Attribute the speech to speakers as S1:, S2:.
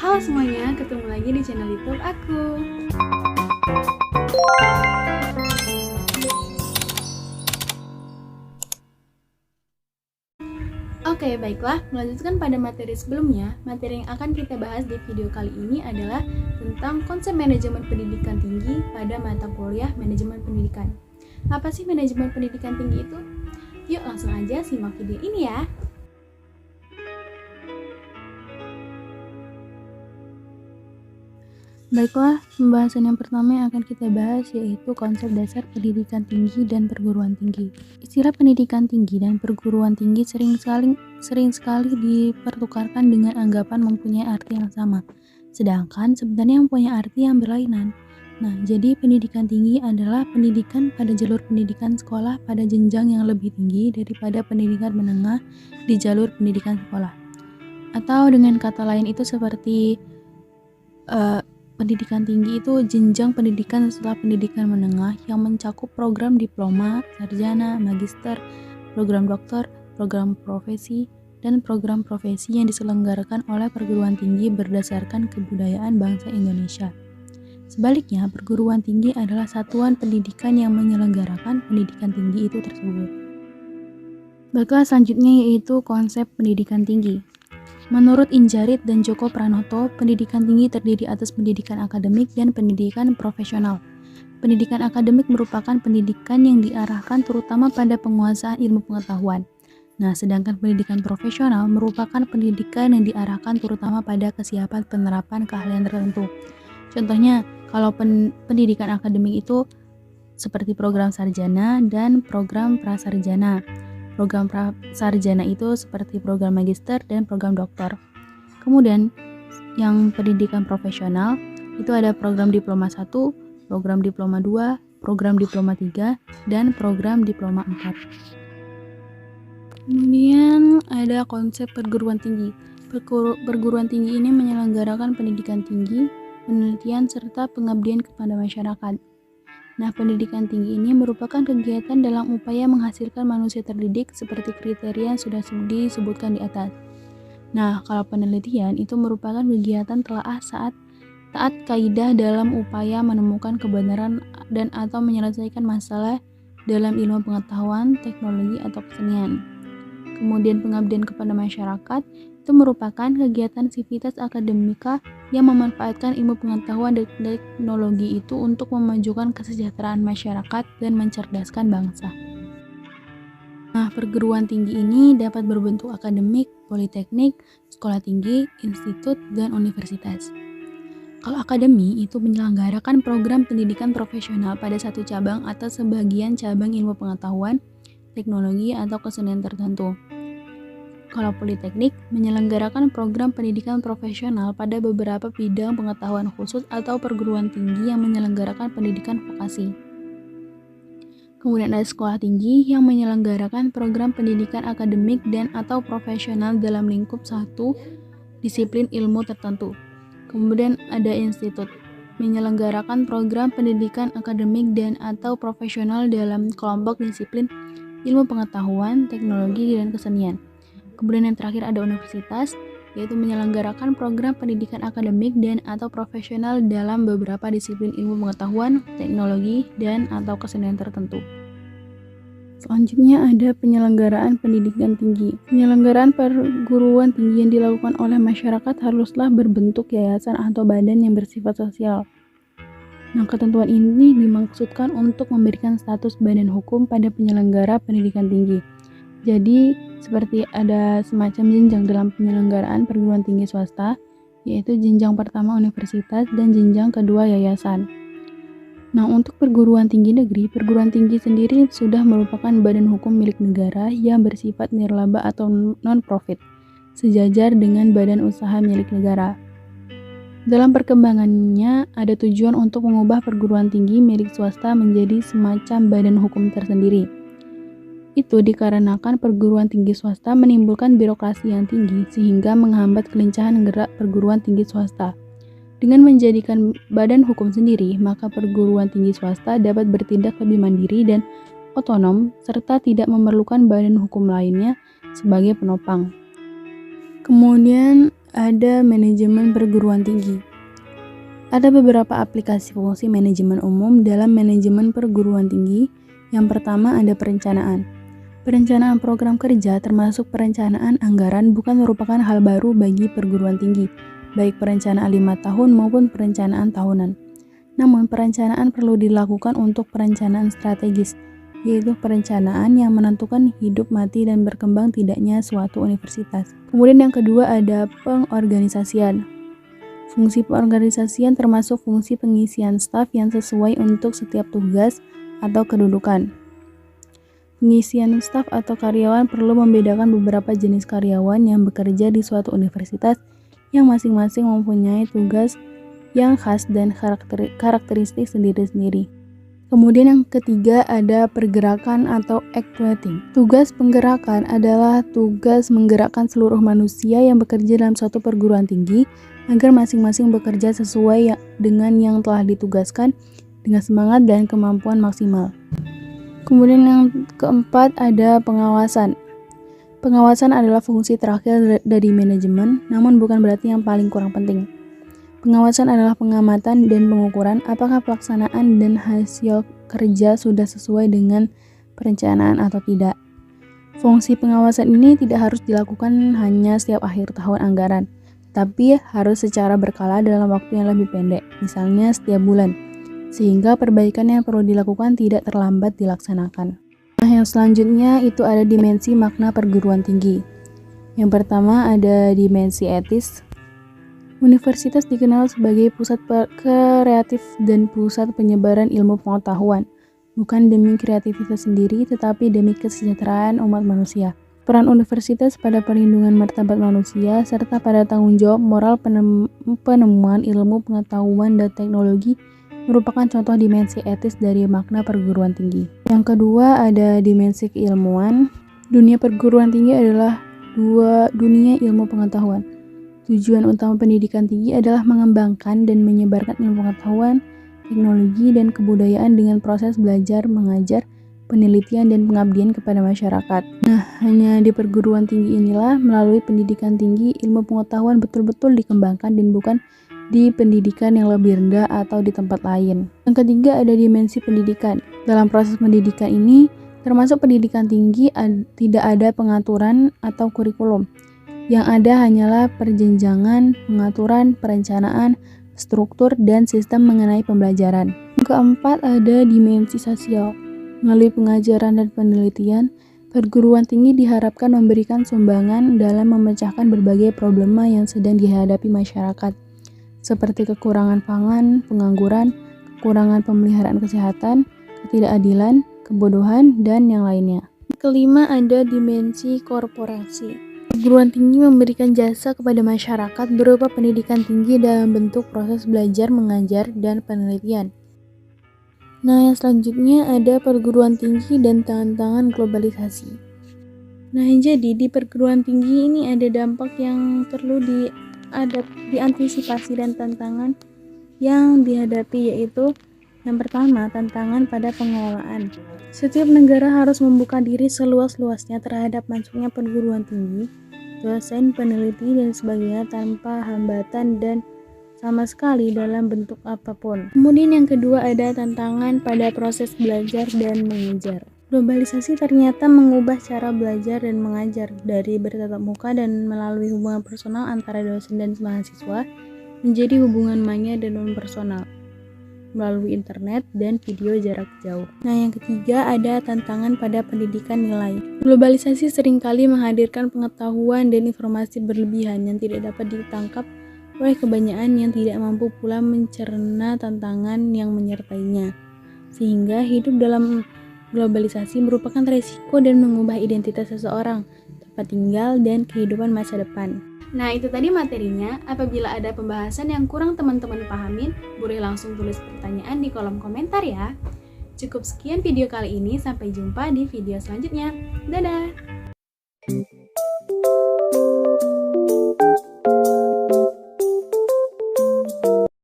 S1: Halo semuanya, ketemu lagi di channel YouTube aku. Oke, baiklah, melanjutkan pada materi sebelumnya. Materi yang akan kita bahas di video kali ini adalah tentang konsep manajemen pendidikan tinggi pada mata kuliah manajemen pendidikan. Apa sih manajemen pendidikan tinggi itu? Yuk langsung aja simak video ini ya.
S2: Baiklah, pembahasan yang pertama yang akan kita bahas yaitu konsep dasar pendidikan tinggi dan perguruan tinggi. Istilah pendidikan tinggi dan perguruan tinggi sering sekali dipertukarkan dengan anggapan mempunyai arti yang sama, sedangkan sebenarnya mempunyai arti yang berlainan. Nah, jadi pendidikan tinggi adalah pendidikan pada jalur pendidikan sekolah pada jenjang yang lebih tinggi daripada pendidikan menengah di jalur pendidikan sekolah. Atau dengan kata lain itu seperti pendidikan tinggi itu jenjang pendidikan setelah pendidikan menengah yang mencakup program diploma, sarjana, magister, program doktor, program profesi, dan program profesi yang diselenggarakan oleh perguruan tinggi berdasarkan kebudayaan bangsa Indonesia. Sebaliknya, perguruan tinggi adalah satuan pendidikan yang menyelenggarakan pendidikan tinggi itu tersebut. Baiklah, selanjutnya yaitu konsep pendidikan tinggi. Menurut Injarit dan Joko Pranoto, pendidikan tinggi terdiri atas pendidikan akademik dan pendidikan profesional. Pendidikan akademik merupakan pendidikan yang diarahkan terutama pada penguasaan ilmu pengetahuan. Nah, sedangkan pendidikan profesional merupakan pendidikan yang diarahkan terutama pada kesiapan penerapan keahlian tertentu. Contohnya, kalau pendidikan akademik itu seperti program sarjana dan program prasarjana. Program sarjana itu seperti program magister dan program doktor. Kemudian yang pendidikan profesional itu ada program diploma 1, program diploma 2, program diploma 3, dan program diploma 4. Kemudian ada konsep perguruan tinggi. Perguruan tinggi ini menyelenggarakan pendidikan tinggi, penelitian, serta pengabdian kepada masyarakat. Nah, pendidikan tinggi ini merupakan kegiatan dalam upaya menghasilkan manusia terdidik seperti kriteria yang sudah disebutkan di atas. Nah, kalau penelitian itu merupakan kegiatan telaah taat kaidah dalam upaya menemukan kebenaran dan atau menyelesaikan masalah dalam ilmu pengetahuan, teknologi, atau kesenian. Kemudian pengabdian kepada masyarakat itu merupakan kegiatan sivitas akademika yang memanfaatkan ilmu pengetahuan dan teknologi itu untuk memajukan kesejahteraan masyarakat dan mencerdaskan bangsa. Nah, perguruan tinggi ini dapat berbentuk akademik, politeknik, sekolah tinggi, institut, dan universitas. Kalau akademi itu menyelenggarakan program pendidikan profesional pada satu cabang atau sebagian cabang ilmu pengetahuan, teknologi, atau kesenian tertentu. Kalau politeknik menyelenggarakan program pendidikan profesional pada beberapa bidang pengetahuan khusus atau perguruan tinggi yang menyelenggarakan pendidikan vokasi. Kemudian ada sekolah tinggi yang menyelenggarakan program pendidikan akademik dan atau profesional dalam lingkup satu disiplin ilmu tertentu. Kemudian ada institut menyelenggarakan program pendidikan akademik dan atau profesional dalam kelompok disiplin ilmu pengetahuan, teknologi, dan kesenian. Kemudian yang terakhir ada universitas, yaitu menyelenggarakan program pendidikan akademik dan atau profesional dalam beberapa disiplin ilmu pengetahuan, teknologi, dan atau kesenian tertentu. Selanjutnya ada penyelenggaraan pendidikan tinggi. Penyelenggaraan perguruan tinggi yang dilakukan oleh masyarakat haruslah berbentuk yayasan atau badan yang bersifat sosial. Nah, ketentuan ini dimaksudkan untuk memberikan status badan hukum pada penyelenggara pendidikan tinggi. Jadi, seperti ada semacam jenjang dalam penyelenggaraan perguruan tinggi swasta, yaitu jenjang pertama universitas dan jenjang kedua yayasan. Nah, untuk perguruan tinggi negeri, perguruan tinggi sendiri sudah merupakan badan hukum milik negara yang bersifat nirlaba atau non-profit, sejajar dengan badan usaha milik negara. Dalam perkembangannya, ada tujuan untuk mengubah perguruan tinggi milik swasta menjadi semacam badan hukum tersendiri. Itu dikarenakan perguruan tinggi swasta menimbulkan birokrasi yang tinggi sehingga menghambat kelincahan gerak perguruan tinggi swasta. Dengan menjadikan badan hukum sendiri, maka perguruan tinggi swasta dapat bertindak lebih mandiri dan otonom serta tidak memerlukan badan hukum lainnya sebagai penopang. Kemudian ada manajemen perguruan tinggi. Ada beberapa aplikasi fungsi manajemen umum dalam manajemen perguruan tinggi. Yang pertama ada perencanaan. Perencanaan program kerja termasuk perencanaan anggaran bukan merupakan hal baru bagi perguruan tinggi, baik perencanaan 5 tahun maupun perencanaan tahunan. Namun perencanaan perlu dilakukan untuk perencanaan strategis, yaitu perencanaan yang menentukan hidup mati dan berkembang tidaknya suatu universitas. Kemudian yang kedua ada pengorganisasian. Fungsi pengorganisasian termasuk fungsi pengisian staf yang sesuai untuk setiap tugas atau kedudukan. Pengisian staf atau karyawan perlu membedakan beberapa jenis karyawan yang bekerja di suatu universitas yang masing-masing mempunyai tugas yang khas dan karakteristik sendiri-sendiri. Kemudian yang ketiga ada pergerakan atau actuating. Tugas penggerakan adalah tugas menggerakkan seluruh manusia yang bekerja dalam suatu perguruan tinggi agar masing-masing bekerja sesuai dengan yang telah ditugaskan dengan semangat dan kemampuan maksimal. Kemudian yang keempat ada pengawasan. Pengawasan adalah fungsi terakhir dari manajemen, namun bukan berarti yang paling kurang penting. Pengawasan adalah pengamatan dan pengukuran apakah pelaksanaan dan hasil kerja sudah sesuai dengan perencanaan atau tidak. Fungsi pengawasan ini tidak harus dilakukan hanya setiap akhir tahun anggaran, tapi harus secara berkala dalam waktu yang lebih pendek, misalnya setiap bulan, sehingga perbaikan yang perlu dilakukan tidak terlambat dilaksanakan. Nah, yang selanjutnya itu ada dimensi makna perguruan tinggi. Yang pertama ada dimensi etis. Universitas dikenal sebagai pusat kreatif dan pusat penyebaran ilmu pengetahuan, bukan demi kreativitas sendiri, tetapi demi kesejahteraan umat manusia. Peran universitas pada perlindungan martabat manusia, serta pada tanggung jawab moral penemuan ilmu pengetahuan dan teknologi merupakan contoh dimensi etis dari makna perguruan tinggi. Yang kedua ada dimensi keilmuan. Dunia perguruan tinggi adalah dunia ilmu pengetahuan. Tujuan utama pendidikan tinggi adalah mengembangkan dan menyebarkan ilmu pengetahuan, teknologi, dan kebudayaan dengan proses belajar, mengajar, penelitian, dan pengabdian kepada masyarakat. Nah, hanya di perguruan tinggi inilah melalui pendidikan tinggi ilmu pengetahuan betul-betul dikembangkan dan bukan di pendidikan yang lebih rendah atau di tempat lain. Yang ketiga ada dimensi pendidikan. Dalam proses pendidikan ini, termasuk pendidikan tinggi, tidak ada pengaturan atau kurikulum. Yang ada hanyalah perjenjangan, pengaturan, perencanaan, struktur, dan sistem mengenai pembelajaran. Yang keempat ada dimensi sosial. Melalui pengajaran dan penelitian, perguruan tinggi diharapkan memberikan sumbangan dalam memecahkan berbagai problema yang sedang dihadapi masyarakat, seperti kekurangan pangan, pengangguran, kekurangan pemeliharaan kesehatan, ketidakadilan, kebodohan, dan yang lainnya. Kelima ada dimensi korporasi. Perguruan tinggi memberikan jasa kepada masyarakat berupa pendidikan tinggi dalam bentuk proses belajar, mengajar, dan penelitian. Nah, yang selanjutnya ada perguruan tinggi dan tantangan globalisasi. Nah, jadi di perguruan tinggi ini ada dampak yang perlu diantisipasi dan tantangan yang dihadapi, yaitu yang pertama, tantangan pada pengelolaan. Setiap negara harus membuka diri seluas-luasnya terhadap masuknya perguruan tinggi, dosen, peneliti, dan sebagainya tanpa hambatan dan sama sekali dalam bentuk apapun. Kemudian yang kedua ada tantangan pada proses belajar dan mengajar. Globalisasi ternyata mengubah cara belajar dan mengajar dari bertatap muka dan melalui hubungan personal antara dosen dan mahasiswa menjadi hubungan maya dan non-personal melalui internet dan video jarak jauh. Nah, yang ketiga ada tantangan pada pendidikan nilai. Globalisasi seringkali menghadirkan pengetahuan dan informasi berlebihan yang tidak dapat ditangkap oleh kebanyakan yang tidak mampu pula mencerna tantangan yang menyertainya. Sehingga hidup dalam globalisasi merupakan resiko dan mengubah identitas seseorang, tempat tinggal, dan kehidupan masa depan.
S1: Nah, itu tadi materinya. Apabila ada pembahasan yang kurang teman-teman pahamin, boleh langsung tulis pertanyaan di kolom komentar ya. Cukup sekian video kali ini, sampai jumpa di video selanjutnya. Dadah!